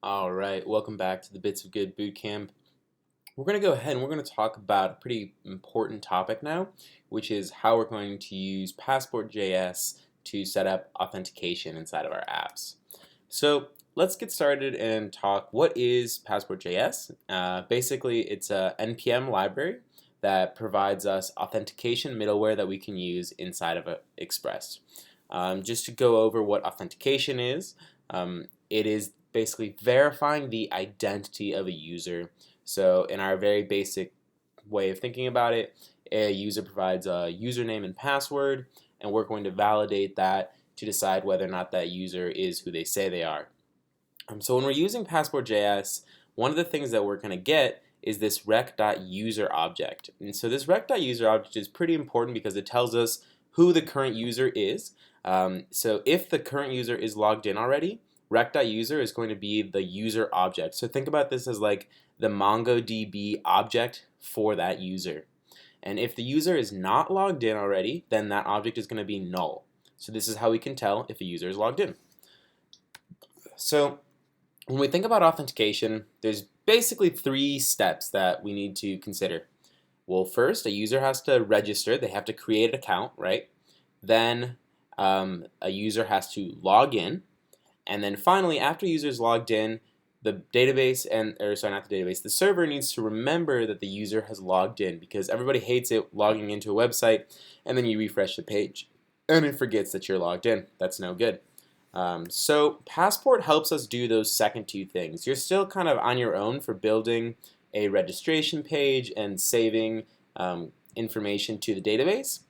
All right, welcome back to the Bits of Good Bootcamp. We're going to go ahead and we're going to talk about a pretty important topic now, which is how we're going to use Passport.js to set up authentication inside of our apps. So let's get started and talk what is Passport.js. Basically, it's a NPM library that provides us authentication middleware that we can use inside of Express. Just to go over what authentication is, it is basically verifying the identity of a user. So in our very basic way of thinking about it, a user provides a username and password, and we're going to validate that to decide whether or not that user is who they say they are. So when we're using Passport.js, one of the things that we're going to get is this rec.user object. And so this rec.user object is pretty important because it tells us who the current user is. So if the current user is logged in already, rec.user is going to be the user object. So think about this as like the MongoDB object for that user. And if the user is not logged in already, then that object is going to be null. So this is how we can tell if a user is logged in. So when we think about authentication, there's basically 3 steps that we need to consider. Well, first, a user has to register. They have to create an account, right? Then a user has to log in. And then finally, after a user is logged in, the database the server needs to remember that the user has logged in, because everybody hates it logging into a website and then you refresh the page and it forgets that you're logged in. That's no good. So Passport helps us do those second 2 things. You're still kind of on your own for building a registration page and saving information to the database,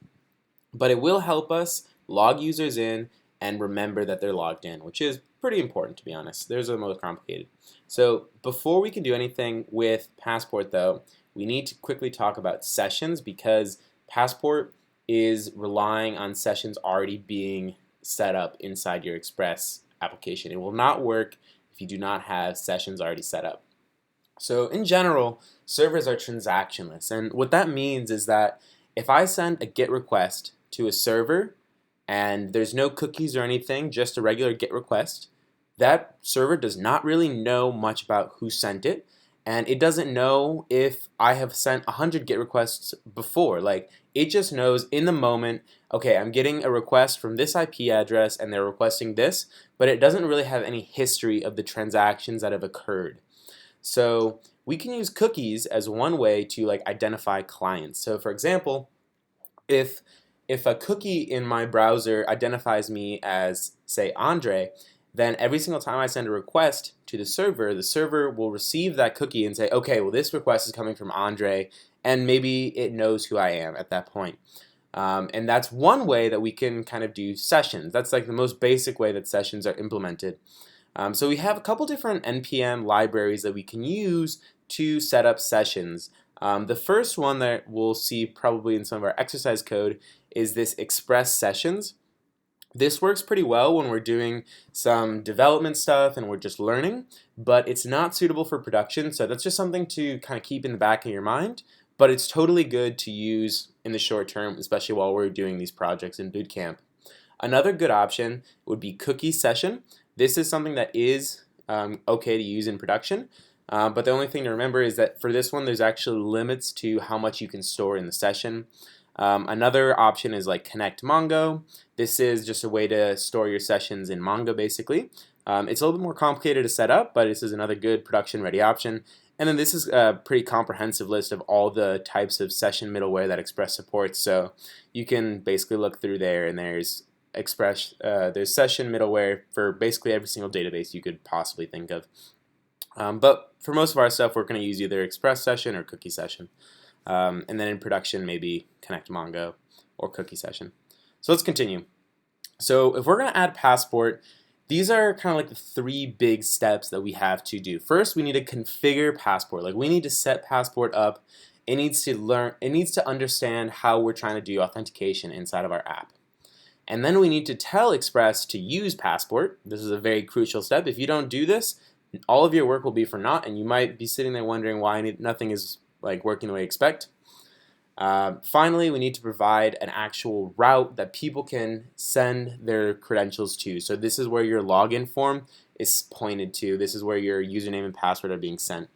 but it will help us log users in and remember that they're logged in, which is pretty important, to be honest. Those are the most complicated. So before we can do anything with Passport, though, we need to quickly talk about sessions, because Passport is relying on sessions already being set up inside your Express application. It will not work if you do not have sessions already set up. So in general, servers are transactionless, and what that means is that if I send a GET request to a server and there's no cookies or anything, just a regular GET request, that server does not really know much about who sent it, and it doesn't know if I have sent 100 GET requests before. Like, it just knows in the moment, okay, I'm getting a request from this IP address and they're requesting this, but it doesn't really have any history of the transactions that have occurred. So we can use cookies as one way to identify clients. So for example, if a cookie in my browser identifies me as, say, Andre, then every single time I send a request to the server will receive that cookie and say, okay, well, this request is coming from Andre, and maybe it knows who I am at that point. And that's one way that we can kind of do sessions. That's like the most basic way that sessions are implemented. So we have a couple different NPM libraries that we can use to set up sessions. The first one that we'll see probably in some of our exercise code is this Express Sessions. This works pretty well when we're doing some development stuff and we're just learning, but it's not suitable for production, so that's just something to kind of keep in the back of your mind, but it's totally good to use in the short term, especially while we're doing these projects in Bootcamp. Another good option would be Cookie Session. This is something that is okay to use in production, but the only thing to remember is that for this one, there's actually limits to how much you can store in the session. Another option is like Connect Mongo. This is just a way to store your sessions in Mongo, basically. It's a little bit more complicated to set up, but this is another good production-ready option. And then this is a pretty comprehensive list of all the types of session middleware that Express supports. So you can basically look through there, and there's session middleware for basically every single database you could possibly think of. But for most of our stuff, we're going to use either Express Session or Cookie Session. And then in production, maybe Connect Mongo or Cookie Session. So let's continue. So if we're going to add Passport, these are kind of like the 3 big steps that we have to do. First, we need to configure Passport. Like, we need to set Passport up. It needs to understand how we're trying to do authentication inside of our app. And then we need to tell Express to use Passport. This is a very crucial step. If you don't do this, all of your work will be for naught, and you might be sitting there wondering why nothing is working the way you expect. Finally, we need to provide an actual route that people can send their credentials to. So this is where your login form is pointed to. This is where your username and password are being sent.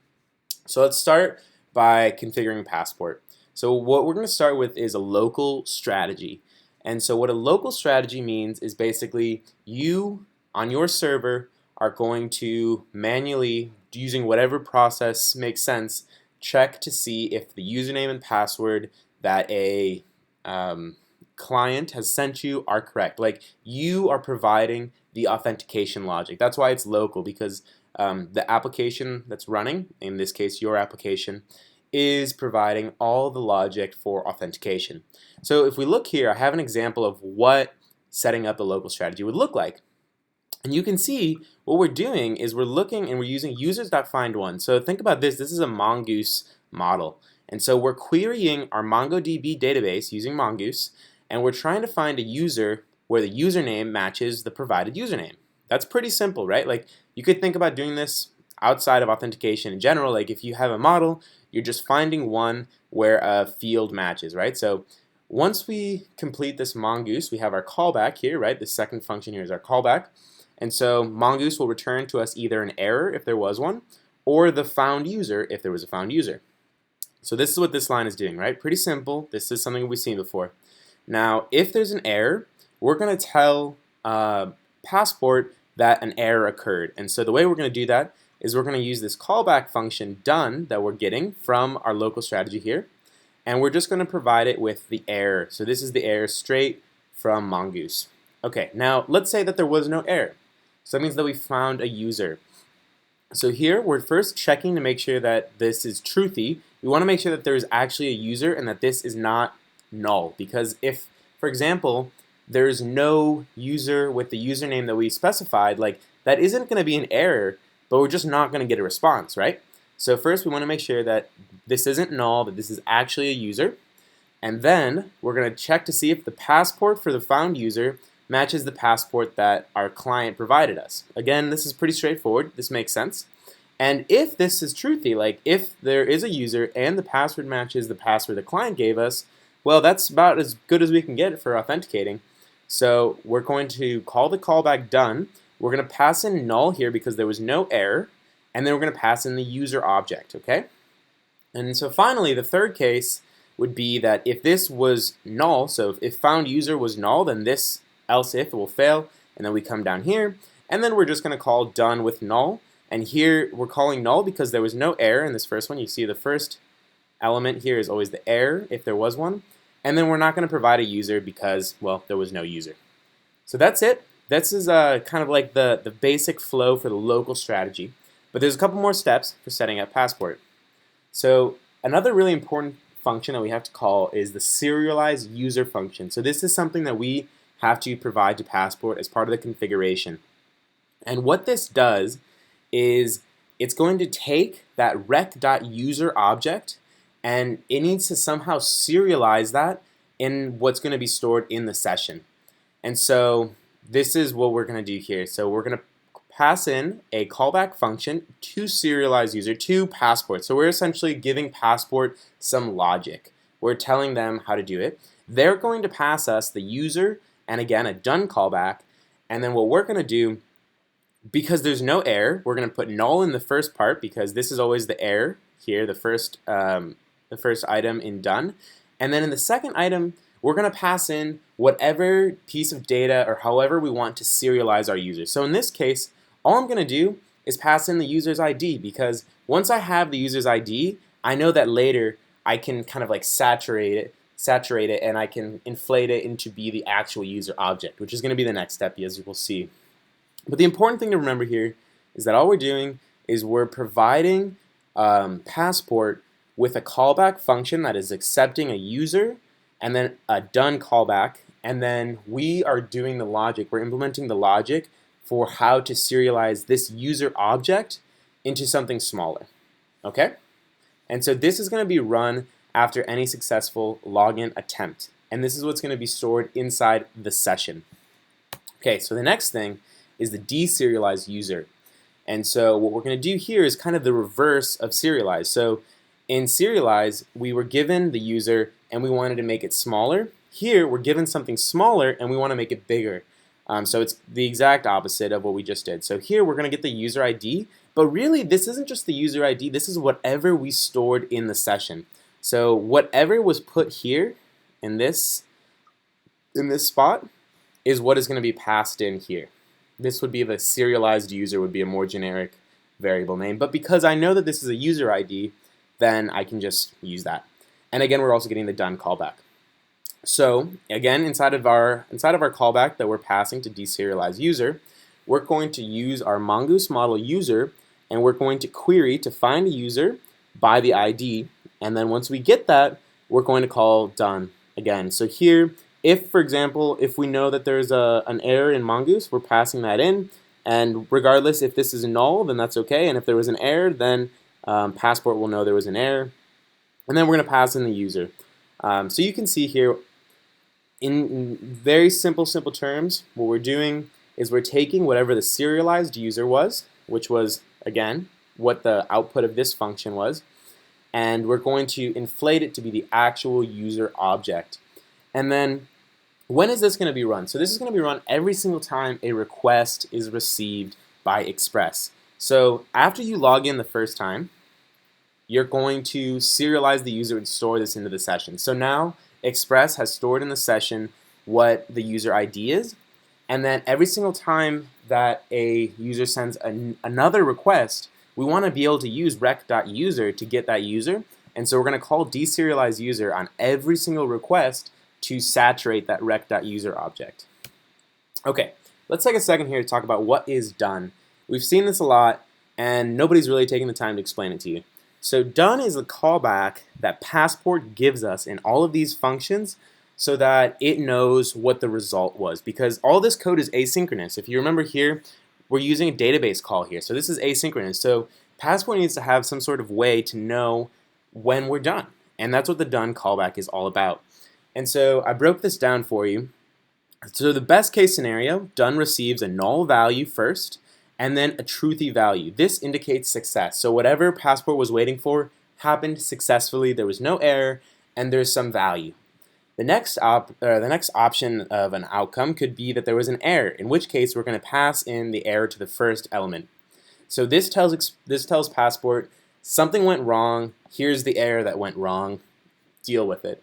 So let's start by configuring Passport. So what we're going to start with is a local strategy. And so what a local strategy means is basically you on your server are going to manually, using whatever process makes sense, check to see if the username and password that a client has sent you are correct. Like, you are providing the authentication logic. That's why it's local, because the application that's running, in this case your application, is providing all the logic for authentication. So if we look here, I have an example of what setting up the local strategy would look like. And you can see what we're doing is we're looking and we're using users.findOne. So think about this. This is a Mongoose model. And so we're querying our MongoDB database using Mongoose, and we're trying to find a user where the username matches the provided username. That's pretty simple, right? Like, you could think about doing this outside of authentication in general. Like, if you have a model, you're just finding one where a field matches, right? So once we complete this Mongoose, we have our callback here, right? The second function here is our callback. And so Mongoose will return to us either an error if there was one, or the found user if there was a found user. So this is what this line is doing, right? Pretty simple. This is something we've seen before. Now, if there's an error, we're going to tell Passport that an error occurred. And so the way we're going to do that is we're going to use this callback function done that we're getting from our local strategy here, and we're just going to provide it with the error. So this is the error straight from Mongoose. Okay, now let's say that there was no error. So that means that we found a user. So here we're first checking to make sure that this is truthy. We want to make sure that there is actually a user and that this is not null, because if, for example, there's no user with the username that we specified, like, that isn't going to be an error, but we're just not going to get a response, right? So first we want to make sure that this isn't null, that this is actually a user, and then we're going to check to see if the passport for the found user matches the passport that our client provided us. Again, this is pretty straightforward. This makes sense. And if this is truthy, like if there is a user and the password matches the password the client gave us, well, that's about as good as we can get for authenticating. So we're going to call the callback done. We're going to pass in null here because there was no error, and then we're going to pass in the user object, okay? And so finally, the third case would be that if this was null, so if found user was null, then this else if will fail, and then we come down here, and then we're just going to call done with null. And here we're calling null because there was no error in this first one. You see the first element here is always the error if there was one, and then we're not going to provide a user because, well, there was no user. So that's it. This is kind of like the basic flow for the local strategy, but there's a couple more steps for setting up Passport. So another really important function that we have to call is the serialize user function. So this is something that we have to provide to Passport as part of the configuration. And what this does is it's going to take that rec.user object, and it needs to somehow serialize that in what's going to be stored in the session. And so this is what we're going to do here. So we're going to pass in a callback function to serialize user to Passport. So we're essentially giving Passport some logic. We're telling them how to do it. They're going to pass us the user and, again, a done callback. And then what we're going to do, because there's no error, we're going to put null in the first part because this is always the error here, the first item in done. And then in the second item, we're going to pass in whatever piece of data or however we want to serialize our user. So in this case, all I'm going to do is pass in the user's ID, because once I have the user's ID, I know that later I can kind of like saturate it, and I can inflate it into be the actual user object, which is going to be the next step, as you will see. But the important thing to remember here is that all we're doing is we're providing Passport with a callback function that is accepting a user and then a done callback, and then we are doing the logic. We're implementing the logic for how to serialize this user object into something smaller, okay? And so this is going to be run after any successful login attempt, and this is what's going to be stored inside the session. Okay, so the next thing is the deserialize user. And so what we're going to do here is kind of the reverse of serialize. So in serialize, we were given the user and we wanted to make it smaller. Here, we're given something smaller and we want to make it bigger. So it's the exact opposite of what we just did. So here we're going to get the user ID, but really this isn't just the user ID, this is whatever we stored in the session. So whatever was put here in this spot is what is going to be passed in here. This would be the serialized user, would be a more generic variable name, but because I know that this is a user ID, then I can just use that. And again, we're also getting the done callback. So again, inside of our callback that we're passing to deserialize user, we're going to use our mongoose model user, and we're going to query to find a user by the ID, and then once we get that, we're going to call done again. So here, if for example, if we know that there's an error in mongoose, we're passing that in, and regardless if this is null, then that's okay, and if there was an error, then Passport will know there was an error, and then we're going to pass in the user. So you can see here, in very simple terms, what we're doing is we're taking whatever the serialized user was, which was, again, what the output of this function was, and we're going to inflate it to be the actual user object. And then, when is this going to be run? So this is going to be run every single time a request is received by Express. So after you log in the first time, you're going to serialize the user and store this into the session. So now Express has stored in the session what the user ID is, and then every single time that a user sends another request, we want to be able to use rec.user to get that user, and so we're going to call deserialize user on every single request to saturate that rec.user object. Okay, let's take a second here to talk about what is done. We've seen this a lot, and nobody's really taking the time to explain it to you. So done is a callback that Passport gives us in all of these functions so that it knows what the result was, because all this code is asynchronous. If you remember here, we're using a database call here, so this is asynchronous. So Passport needs to have some sort of way to know when we're done, and that's what the done callback is all about. And so I broke this down for you. So the best case scenario, done receives a null value first, and then a truthy value. This indicates success. So whatever Passport was waiting for happened successfully. There was no error, and there's some value. The next option of an outcome could be that there was an error, in which case we're going to pass in the error to the first element. So this tells Passport something went wrong. Here's the error that went wrong. Deal with it.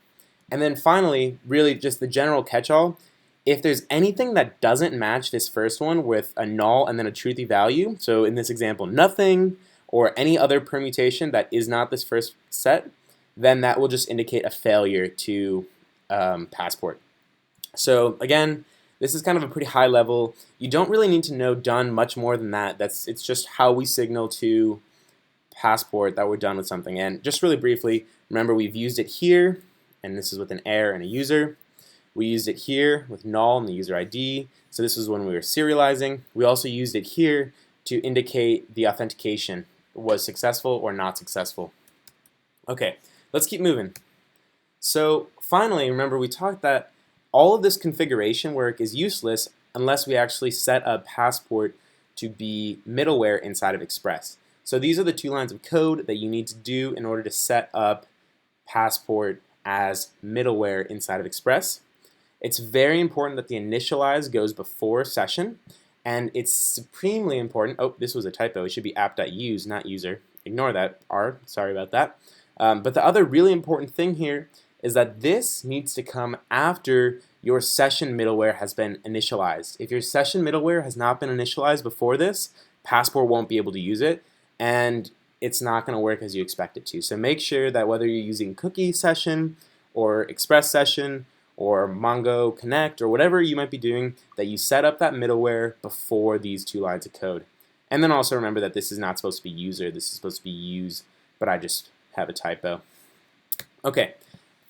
And then finally, really just the general catch-all. If there's anything that doesn't match this first one with a null and then a truthy value, so in this example, nothing, or any other permutation that is not this first set, then that will just indicate a failure to Passport. So again, this is kind of a pretty high level. You don't really need to know done much more than that. It's just how we signal to Passport that we're done with something. And just really briefly, remember we've used it here, and this is with an error and a user. We used it here with null and the user ID, so this was when we were serializing. We also used it here to indicate the authentication was successful or not successful. Okay, let's keep moving. So finally, remember we talked that all of this configuration work is useless unless we actually set up Passport to be middleware inside of Express. So these are the two lines of code that you need to do in order to set up Passport as middleware inside of Express. It's very important that the initialize goes before session, and it's supremely important. Oh, this was a typo. It should be app.use, not user. Ignore that, R. Sorry about that. But the other really important thing here is that this needs to come after your session middleware has been initialized. If your session middleware has not been initialized before this, Passport won't be able to use it, and it's not going to work as you expect it to. So make sure that whether you're using cookie session or express session or Mongo Connect or whatever you might be doing, that you set up that middleware before these two lines of code. And then also remember that this is not supposed to be user, this is supposed to be use, but I just have a typo. Okay,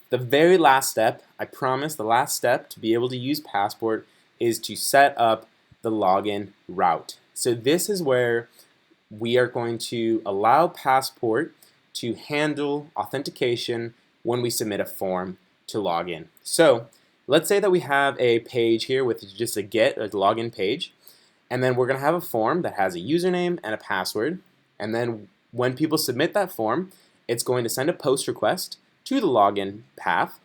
the very last step, I promise the last step to be able to use Passport is to set up the login route. So this is where we are going to allow Passport to handle authentication when we submit a form to log in. So let's say that we have a page here with just a login page, and then we're going to have a form that has a username and a password, and then when people submit that form, it's going to send a post request to the login path.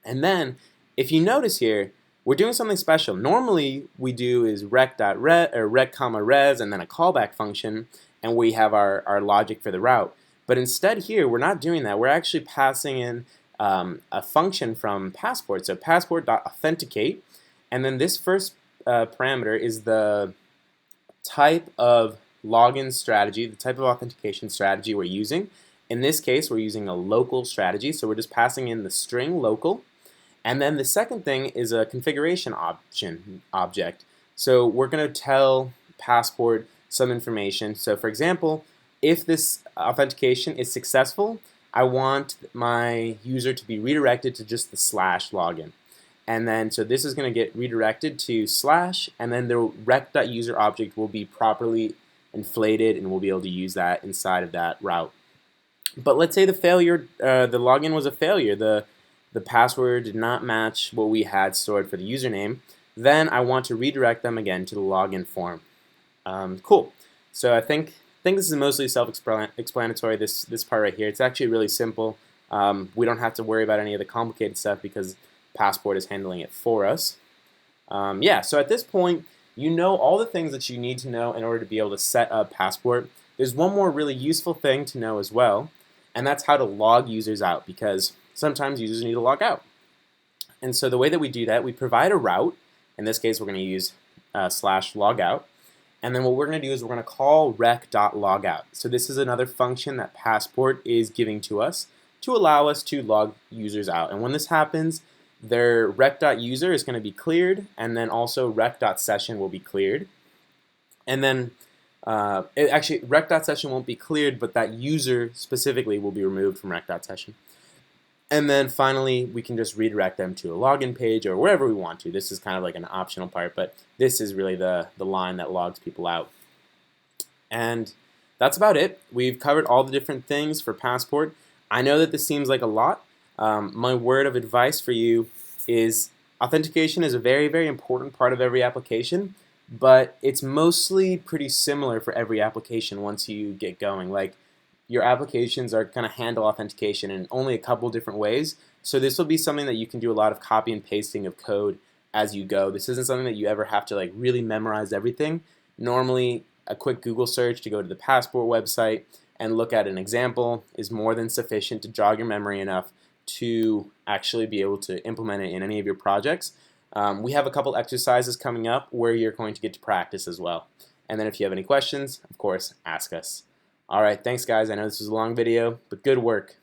And then if you notice here, we're doing something special. Normally, we do is rec.res or rec.res and then a callback function, and we have our logic for the route. But instead here, we're not doing that. We're actually passing in a function from Passport. So passport.authenticate, and then this first parameter is the type of login strategy, the type of authentication strategy we're using. In this case, we're using a local strategy, so we're just passing in the string local. And then the second thing is a configuration object. So we're going to tell Passport some information. So for example, if this authentication is successful, I want my user to be redirected to just the /login. And then, so this is going to get redirected to /, and then the rec.user object will be properly inflated, and we'll be able to use that inside of that route. But let's say the login was a failure. The password did not match what we had stored for the username. Then I want to redirect them again to the login form. Cool. So I think this is mostly self-explanatory, this part right here. It's actually really simple. We don't have to worry about any of the complicated stuff because Passport is handling it for us. Yeah, so at this point, you know all the things that you need to know in order to be able to set up Passport. There's one more really useful thing to know as well, and that's how to log users out, because sometimes users need to log out. And so the way that we do that, we provide a route. In this case, we're going to use /logout. And then what we're going to do is we're going to call rec.logout. So this is another function that Passport is giving to us to allow us to log users out. And when this happens, their rec.user is going to be cleared, and then also rec.session will be cleared. And then actually, rec.session won't be cleared, but that user specifically will be removed from rec.session. And then finally, we can just redirect them to a login page or wherever we want to. This is kind of like an optional part, but this is really the line that logs people out. And that's about it. We've covered all the different things for Passport. I know that this seems like a lot. My word of advice for you is authentication is a very, very important part of every application, but it's mostly pretty similar for every application once you get going. Like, your applications are going to handle authentication in only a couple different ways. So this will be something that you can do a lot of copy and pasting of code as you go. This isn't something that you ever have to like really memorize everything. Normally, a quick Google search to go to the Passport website and look at an example is more than sufficient to jog your memory enough to actually be able to implement it in any of your projects. We have a couple exercises coming up where you're going to get to practice as well. And then if you have any questions, of course, ask us. All right, thanks guys. I know this was a long video, but good work.